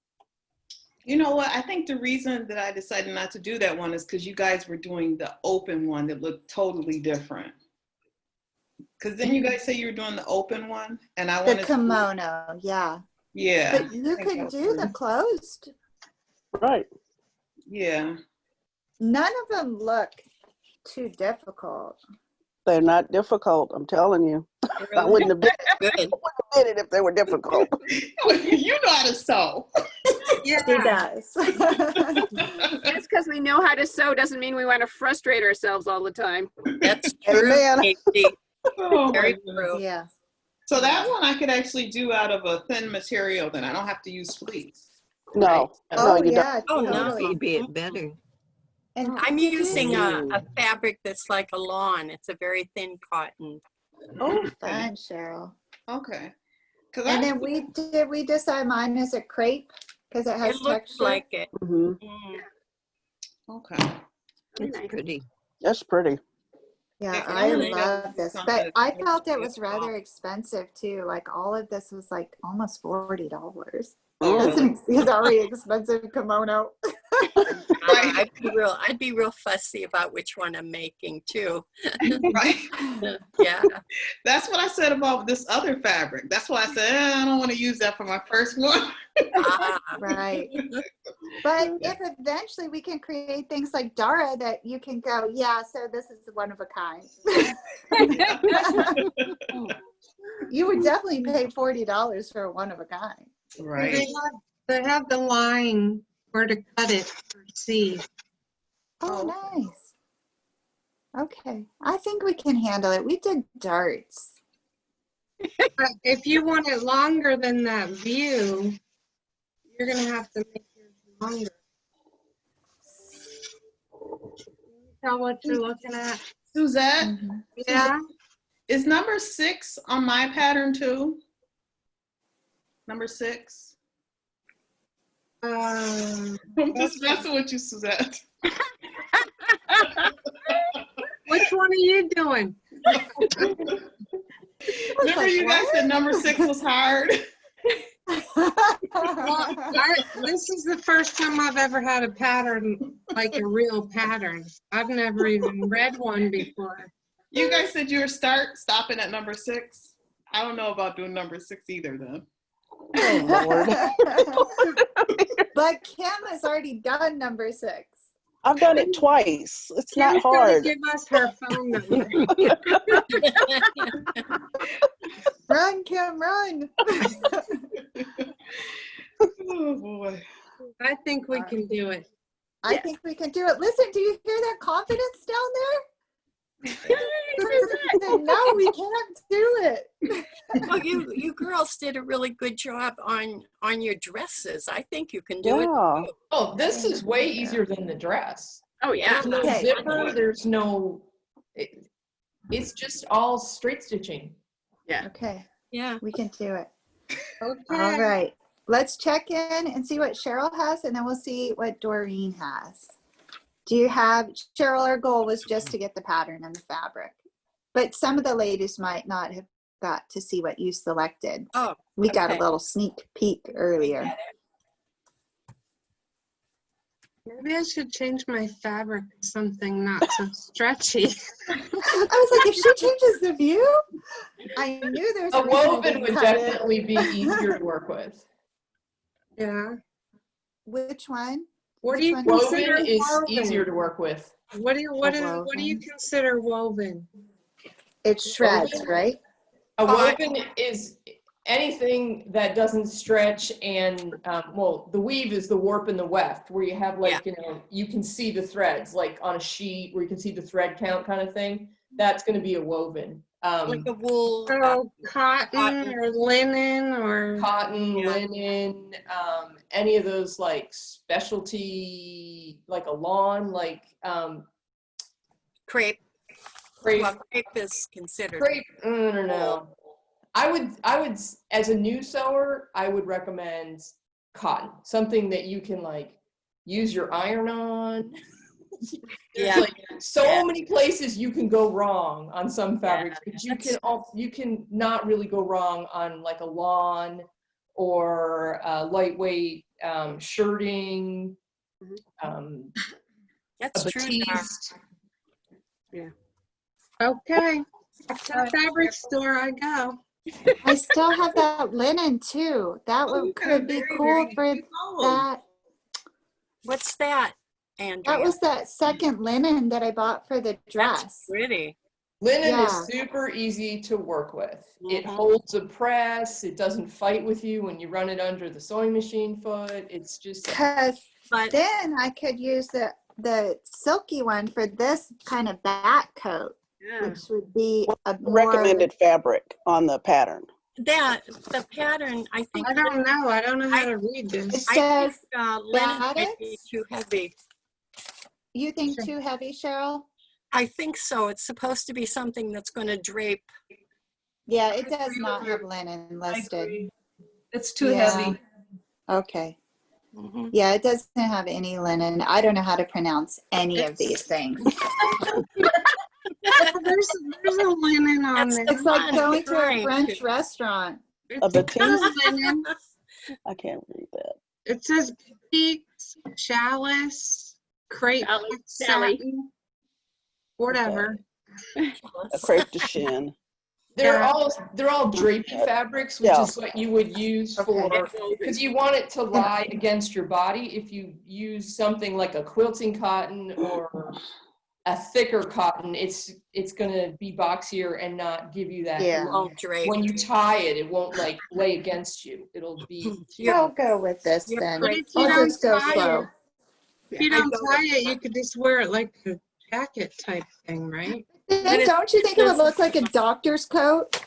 You know what? I think the reason that I decided not to do that one is because you guys were doing the open one that looked totally different. Because then you guys say you were doing the open one, and I The wanted kimono, yeah. yeah. But you I think could that was do the good. closed. Right. Yeah. None of them look too difficult. They're not difficult, I'm telling you. I Really? wouldn't have did Good. it if they were difficult. You know how to sew. She does. Just because we know how to sew doesn't mean we want to frustrate ourselves all the time. That's true, Amen. Katie. Oh, Very my goodness. true. Yeah. So that one I could actually do out of a thin material, then I don't have to use fleece. No, Oh, no, you yeah, Oh, no. totally. Maybe it better. And I'm could you do- using a fabric that's like a lawn. It's a very thin cotton. Oh, fun, Cheryl. Okay. Cause And I, then we decide mine is a crepe because it has It looks texture. like it. hmm Mm. okay. It's Nice. pretty. That's pretty. Yeah, Yeah, I I'm gonna love do this, something but that's I more felt it was beautiful. rather expensive too. Like all of this was like almost $40. Oh, That's really? it's already expensive kimono. I'd be real fussy about which one I'm making too. Right. Yeah. That's what I said about this other fabric. That's why I said I don't want to use that for my first one. Ah, Right. But if eventually we can create things like Dara that you can go, yeah, so this is one of a kind. You would definitely pay $40 for a one of a kind. Right. They have the line where to cut it for C. Oh, nice. Okay. I think we can handle it. We did darts. But if you want it longer than that view, you're gonna have to make yours longer. Tell what you're looking at. Suzette, Mhm. Yeah, is number 6 on my pattern too? Number 6? I'm just messing with you, Suzette. which one are you doing? Remember you guys said number 6 was hard? Well, this is the first time I've ever had a pattern, like a real pattern. I've never even read one before. You guys said you were stopping at number 6. I don't know about doing number 6 either then. Oh, Lord. But Kim has already done number 6. I've done it twice. It's not Kim's gonna hard. give us her phone number. Run, Kim, run. Oh boy. I think we can do it. I think we can do it. Listen, do you hear that confidence down there? No, we can't do it. Well, you girls did a really good job on your dresses. I think you can do it. Yeah. too. Oh, this is way easier than the dress. Oh, yeah. There's no Okay. zipper, there's no, it's just all straight stitching. Okay, Yeah. we can do it. All Okay. right. Let's check in and see what Cheryl has, and then we'll see what Doreen has. Do you have, Cheryl, our goal was just to get the pattern and the fabric, but some of the ladies might not have got to see what you selected. Oh, We got a okay. little sneak peek earlier. Maybe I should change my fabric to something not so stretchy. I was like, if she changes the view, I knew there's A a reason I woven didn't would cut it. definitely be easier to work with. Yeah. Which one? What Which do you one? consider Woven is woven? easier to work with. What do you what do you Woven. consider woven? It's shreds, Woven? right? A Oh, woven is anything that doesn't stretch, and well, the weave is the warp and the weft, where you have like, you know, you can see the threads like on a sheet where you can see the thread count kind of thing. That's going to be a woven. Like a wool. So cotton cotton. or linen or Cotton, Yeah. linen, any of those like specialty, like a lawn, like Crepe. crepe. Well, crepe is considered. Crepe, I don't know. I would, as a new sewer, I would recommend cotton, something that you can like use your iron on. There's Yeah. like so Yeah. many places you can go wrong on some fabrics, but you can not really go wrong on like a lawn or lightweight shirting, That's a true. Dar. batiste. okay. To the fabric store I go. I still have that linen too. That one could be cool for that. What's that, That Andrea? was that second linen that I bought for the That's dress. pretty. Linen Yeah. is super easy to work with. It Mhm. holds a press. It doesn't fight with you when you run it under the sewing machine foot. It's just Because But then I could use the silky one for this kind of back coat, Yeah. which would be a more Recommended fabric on the pattern. the pattern, I think. I don't know. I don't know how to read It this. says, Linen might be Baddocks? too heavy. you think too heavy, Cheryl? I think so. It's supposed to be something that's going to drape. Yeah, it does not have linen listed. It's too Yeah. heavy. Okay. Mhm. Yeah, it doesn't have any linen. I don't know how to pronounce any of these things. There's a linen on That's there. It's like I'm going to a trying French to. restaurant. A It says batiste? linen. I can't read that. It says peaks, chalice, crepe, Sally, Sally. satin, whatever. A crepe de chine. they're Yeah. all drapey fabrics, which Yeah. is what you would use Okay. for, because you want it to lie against your body. If you use something like a quilting cotton or a thicker cotton, it's gonna be boxier and not give you that. Yeah. Won't drape. When you tie it, it won't like lay against you. It'll be. I'll go with this You're then. But if you I'll don't just go tie slow. it, if you I don't go tie it, you could just wear it like a jacket type thing, right? Then don't you think it would look like a doctor's coat?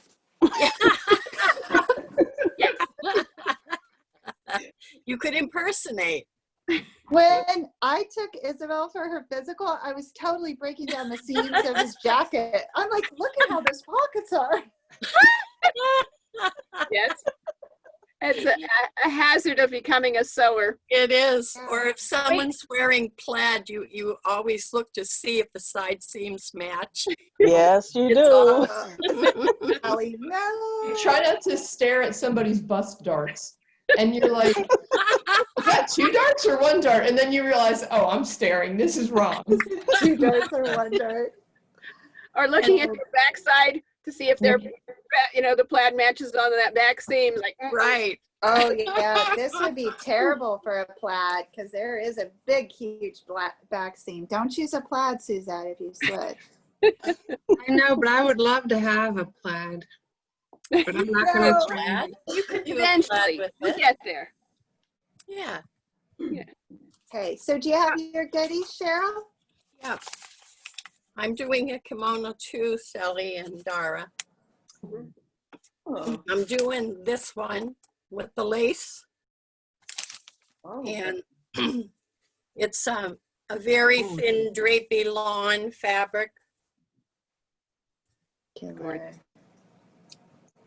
You could impersonate. When I took Isabel for her physical, I was totally breaking down the seams of his jacket. I'm like, look at how those pockets are. Yes. It's a hazard of becoming a sewer. It is. Or if someone's wearing plaid, you always look to see if the side seams match. Yes, you It's do. all- Allie, no. Try not to stare at somebody's bust darts. And you're like, is that 2 darts or 1 dart? And then you realize, oh, I'm staring. This is wrong. 2 darts or 1 dart. Or looking at your backside to see if they're, the plaid matches on that back seam. Like, Right. Oh yeah, this would be terrible for a plaid because there is a big, huge back seam. Don't use a plaid, Suzette, if you switch. I know, but I would love to have a plaid. But I'm not gonna No. try it. You could do a plaid eventually, with we'll it. get there. Yeah. Okay, so do you have your goodies, Cheryl? Yeah. I'm doing a kimono too, Sally and Dara. Oh, I'm doing this one with the lace, oh. and it's a very thin drapey lawn fabric, Killer.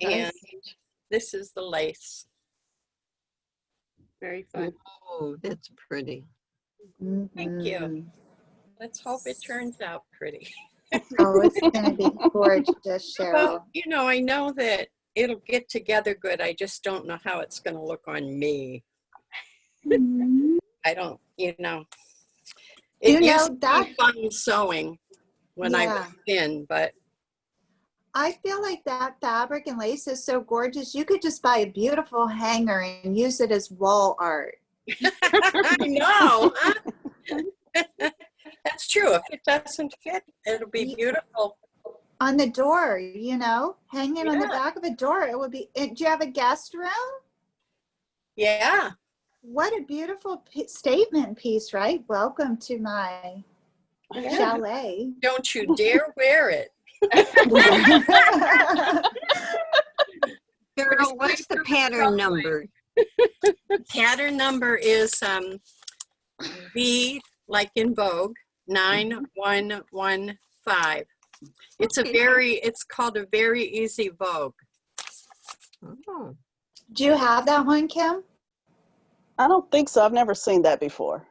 and this is the lace. Very fun. Oh, that's pretty. Thank you. Mhm. Let's hope it turns out pretty. Oh, it's gonna be gorgeous, Cheryl. Well, you know, I know that it'll get together good. I just don't know how it's going to look on me. Mhm. I don't, you know. You It know, used to that- be fun sewing when I was Yeah. thin, but I feel like that fabric and lace is so gorgeous. You could just buy a beautiful hanger and use it as wall art. I know. That's true. If it doesn't fit, it'll be beautiful. On the door, you know, hanging on the Yeah. back of a door. It would be. Do you have a guest room? Yeah. What a beautiful statement piece, right? Welcome to my chalet. Don't you dare wear it. Carol, what's the pattern number? Pattern number is V, like in Vogue, 9115. It's it's called a very easy Vogue. Oh. Do you have that one, Kim? I don't think so. I've never seen that before.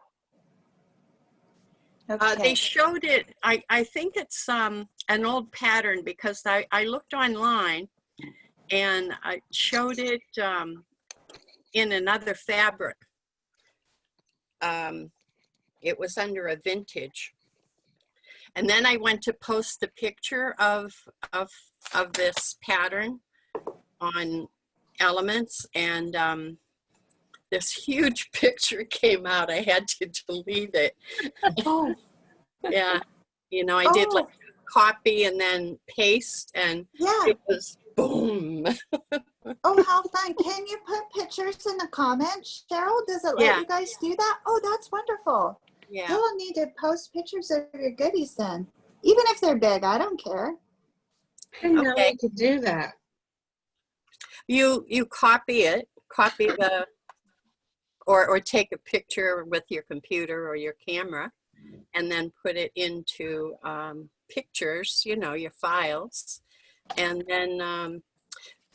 Okay. They showed it, I think it's an old pattern because I looked online and I showed it in another fabric. It was under a vintage. And then I went to post the picture of this pattern on Elements, and this huge picture came out. I had to delete it. Oh, Yeah, you know, I did like copy and then paste, and yeah. it was boom. Oh, how fun. Can you put pictures in the comments, Cheryl? Does it let Yeah. you guys do that? Oh, that's wonderful. Yeah. You'll need to post pictures of your goodies then. Even if they're big, I don't care. I didn't know Okay. we could do that. You copy it, copy the, or take a picture with your computer or your camera, and then put it into pictures, you know, your files. And then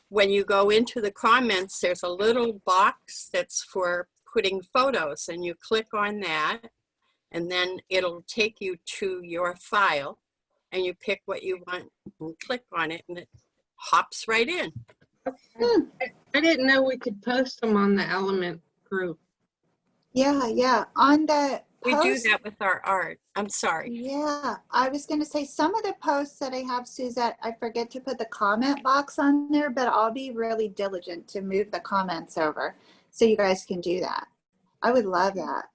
when you go into the comments, there's a little box that's for putting photos, and you click on that, and then it'll take you to your file, and you pick what you want and click on it, and it hops right in. I didn't know we could post them on the Element group. Yeah, yeah. On the We do post, that with our art. I'm sorry. yeah, I was going to say some of the posts that I have, Suzette, I forget to put the comment box on there, but I'll be really diligent to move the comments over so you guys can do that. I would love that.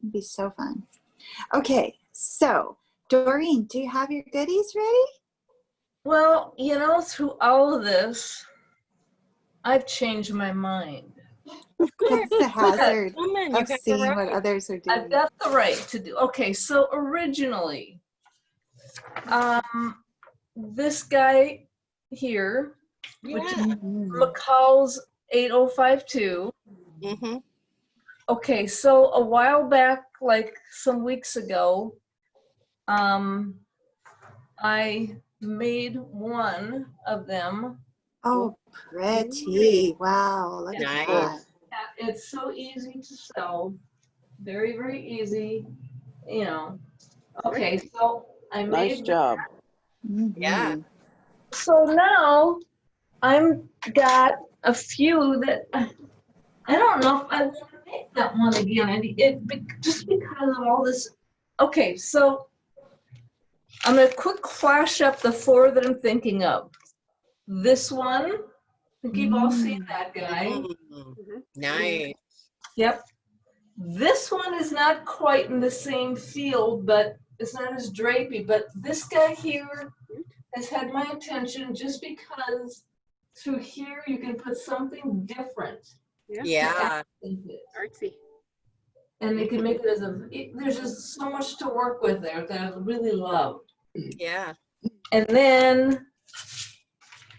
It'd be so fun. Okay, so Doreen, do you have your goodies ready? Well, you know, through all of this, I've changed my mind. That's the hazard Woman, you of got the seeing what right. others are I've doing. got the right to do. Okay, so originally, this guy here, which is Yeah. Mhm. McCall's 8052. Mm-hmm. Okay, so a while back, like some weeks ago, I made one of them. Oh, pretty. Wow, look Yeah. at Nice. that. It's so easy to sew. Very, very easy, you know. Okay, so I Nice made job. Yeah. Mhm. So now I'm got a few that I don't know if I want to make that one again. Just because of all this. Okay, so I'm gonna quick flash up the four that I'm thinking of. This one, I think you've all seen that guy. Mm. Nice. Yep. This one is not quite in the same field, but it's not as drapey. But this guy here has had my attention just because through here you can put something different. Yeah. Artsy. And they can make it as there's just so much to work with there that I really love. Yeah. And then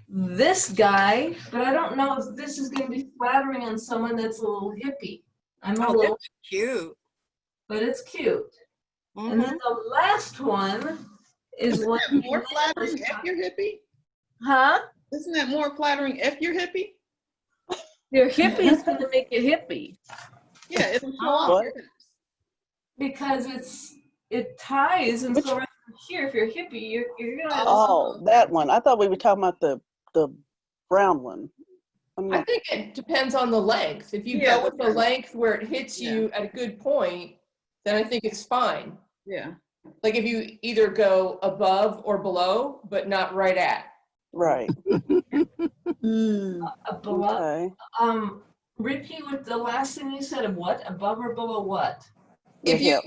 this guy, but I don't know if this is going to be flattering on someone that's a little hippie. I'm a Oh, little, that's cute. but it's cute. And then Mhm. the last one is Isn't what, that more flattering if you're hippie? huh? Isn't that more flattering if you're hippie? Your hippie is going to make you hippie Yeah, it'll show What? off your hips. because it ties, and Which- so right here, if you're hippie, you're going to have Oh, that one. I thought we were talking about the brown one. I'm I not, think it depends on the length. If you Yeah, go with the length where it hits Yeah. you at a good point, then I think it's fine. Yeah. Like if you either go above or below, but not right at. right. below. Okay. Repeat what the last thing you said of what? Above or below what? Your If you,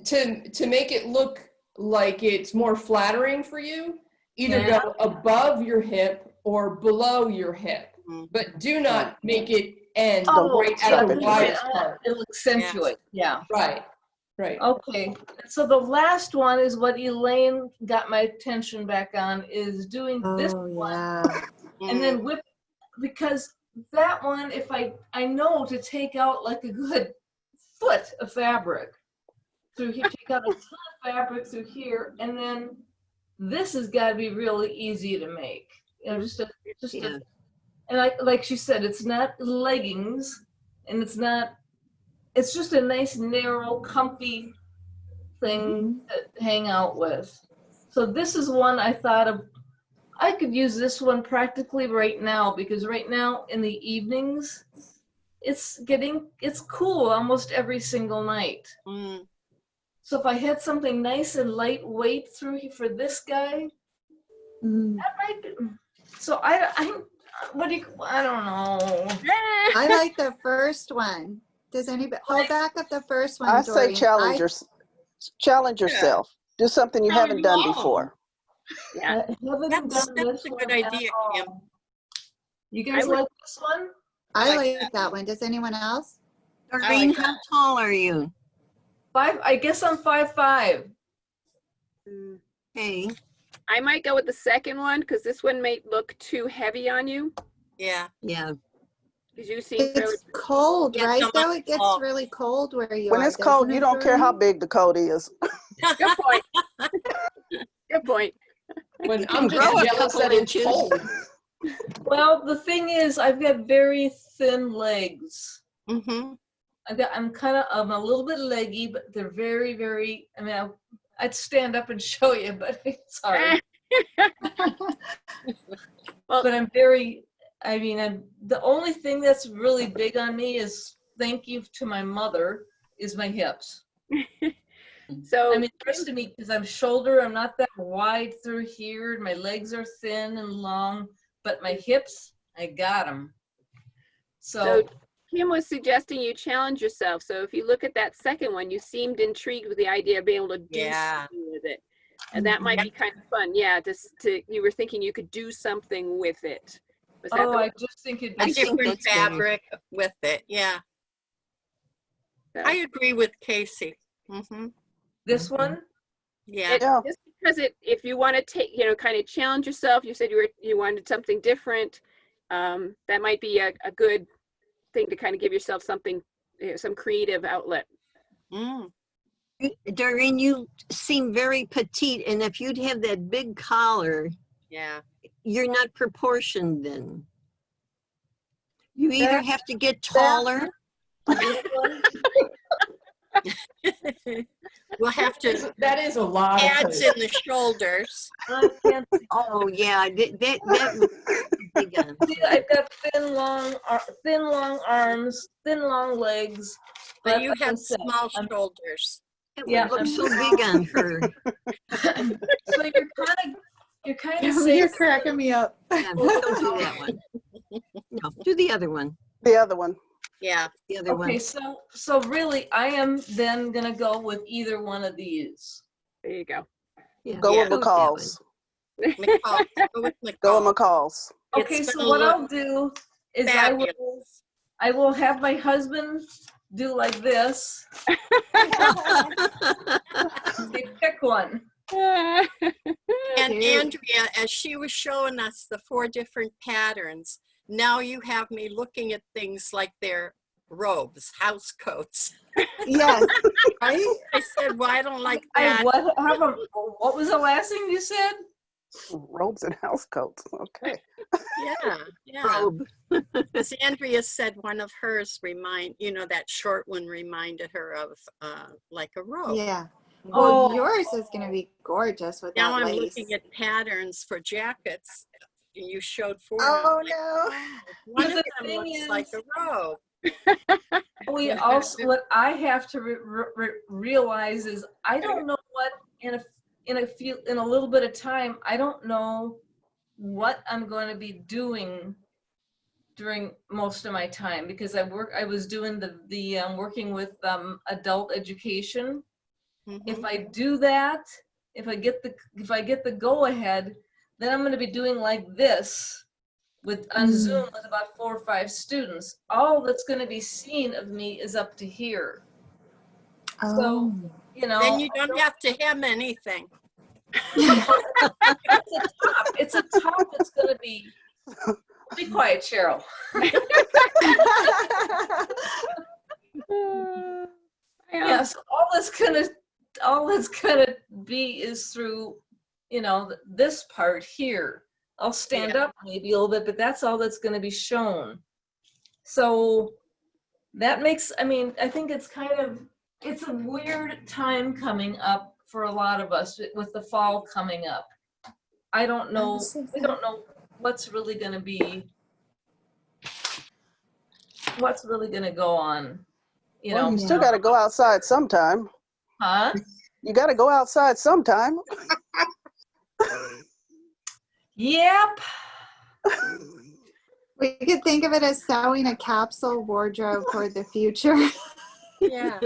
hip. to make it look like it's more flattering for you, either Yeah. go above your hip or below your hip, Mhm. but do not make it end Don't right strap at the it. widest part. It'll accentuate, yeah. Right, right. Okay, so the last one is what Elaine got my attention back on, is doing this one. yeah. And then whip, because that one, if I know to take out like a good foot of fabric through here, take out a ton of fabric through here, and then this has got to be really easy to make. You know, Yeah. and like she said, it's not leggings, and it's just a nice, narrow, comfy thing to hang out with. So this is one I thought of. I could use this one practically right now, because right now in the evenings, it's cool almost every single night. Mm. So if I had something nice and lightweight through here for this guy, that might be. So I don't know. I like the first one. Does anybody hold back up the first one? I say Doreen? challenge yourself. Do something you haven't done before. Yeah. I haven't That's done this a one good at idea, all. Kim. You guys would- like this one? I like like that one. Does anyone else? Doreen, like how tall are you? 5. I guess I'm 5'5". Hey, I might go with the second one because this one may look too heavy on you. Yeah. yeah. Because you seem fairly. It's cold, Yeah, right? so Though much it gets cold. really cold where you When are. it's cold, doesn't you it, don't care how Doreen? big the coat is. Good point. Good point. When You I'm can grow just a jealous couple that it's inches. cold. Well, the thing is, I've got very thin legs. Mm-hmm. I'm a little bit leggy, but they're very, very. I mean, I'd stand up and show you, but it's hard. Well, But I'm very. I mean, the only thing that's really big on me is thank you to my mother is my hips. so I mean, first to me because I'm shorter. I'm not that wide through here. My legs are thin and long, but my hips, I got them. So Kim was suggesting you challenge yourself. So if you look at that second one, you seemed intrigued with the idea of being able to do Yeah. something with it. And that might be kind of fun. Yeah, you were thinking you could do something with it. Was that I just think it'd A be I think different that's better. fabric with it. Yeah. so, I agree with Casey. Mm-hmm. this one. Yeah. Yeah. just because if you want to take, kind of challenge yourself, you said you wanted something different. That might be a good thing to kind of give yourself something, some creative outlet. Mm. Doreen, you seem very petite, and if you'd have that big collar, Yeah. you're not proportioned then. You either have to get taller. We'll have to That is a lot of pads in the shoulders. I can't Oh yeah, that big on. see. I've got thin, long arms, thin, long legs. But you like I have said, small I'm- shoulders. It Yeah, would look I'm so big on her. So you're kind of You're saying, cracking me up. Yeah, don't do that one. No, do the other one. The other one. Yeah. The other okay, one. so really, I am then gonna go with either one of these. There you go. Yeah, Go with that one. McCall's. McCall. Go with Go McCall. with McCall's. Okay, It's so gonna what look I'll do is fabulous. I will have my husband do like this. Say, pick one. And Cute. Andrea, as she was showing us the 4 different patterns, now you have me looking at things like their robes, house coats. Yes, right? I said, well, I don't like that. What was the last thing you said? Robes and house coats. Okay. Yeah. Robe. Because Andrea said one of hers that short one reminded her of like a robe. Yeah. Oh. Well, yours is going to be gorgeous with Now that I'm lace. looking at patterns for jackets. You showed 4. and Oh, I'm like, no. one But of the them thing looks is- like a robe. We also, what I have to realize is I don't know what in a little bit of time, I don't know what I'm going to be doing during most of my time, because I was doing the working with adult education. If I do that, if I get the go ahead, then I'm going to be doing like this on Zoom with about 4 or 5 students. All that's going to be seen of me is up to here. So, Then you don't have to hem anything. it's a top that's going to be quiet, Cheryl. Yeah, so all that's gonna be is through, this part here. I'll stand up maybe a little bit, but that's all that's gonna be shown. So that makes, I think it's a weird time coming up for a lot of us with the fall coming up. I don't know, we don't know what's really gonna go on, Well, you still got to go outside sometime. Huh? You got to go outside sometime. Yep. We could think of it as sewing a capsule wardrobe for the future. Yeah.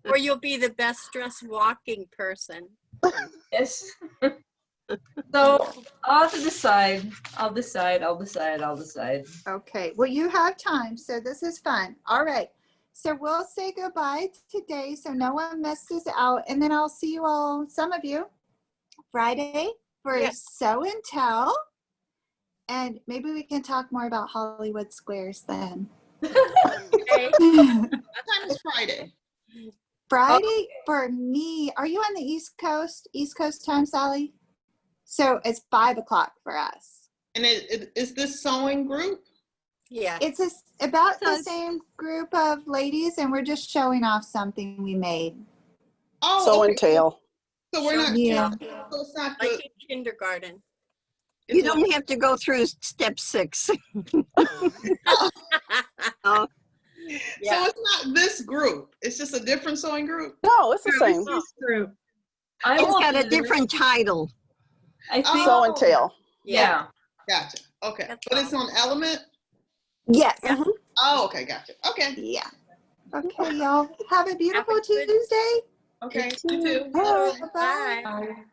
Or you'll be the best dressed walking person. Yes. So I'll have to decide. I'll decide. Okay, well, you have time, so this is fun. All right, so we'll say goodbye today so no one misses out, and then I'll see you all, some of you, Friday for Sew and Tell, and maybe we can talk more about Hollywood Squares then. Okay. What time is Friday? Friday for me, are you on the East Coast time, Sally? So it's 5 o'clock for us. And is this sewing group? Yeah. It's about the same group of ladies, and we're just showing off something we made. Oh, Sew okay. and Tell. So we're not. Yeah. So it's not Like the. in kindergarten. You don't have to go through step 6. So it's not this group. It's just a different sewing group. No, it's the No, same. it's this group. I It's will got be a there. different title. I think. Sew and Tell. Yeah. Gotcha. Okay. That's But it's on Element? Yes. Oh, okay. Gotcha. Okay. Yeah. Okay, y'all. Have a beautiful Have a good- Tuesday. Okay. You You too. Bye. Bye. Bye.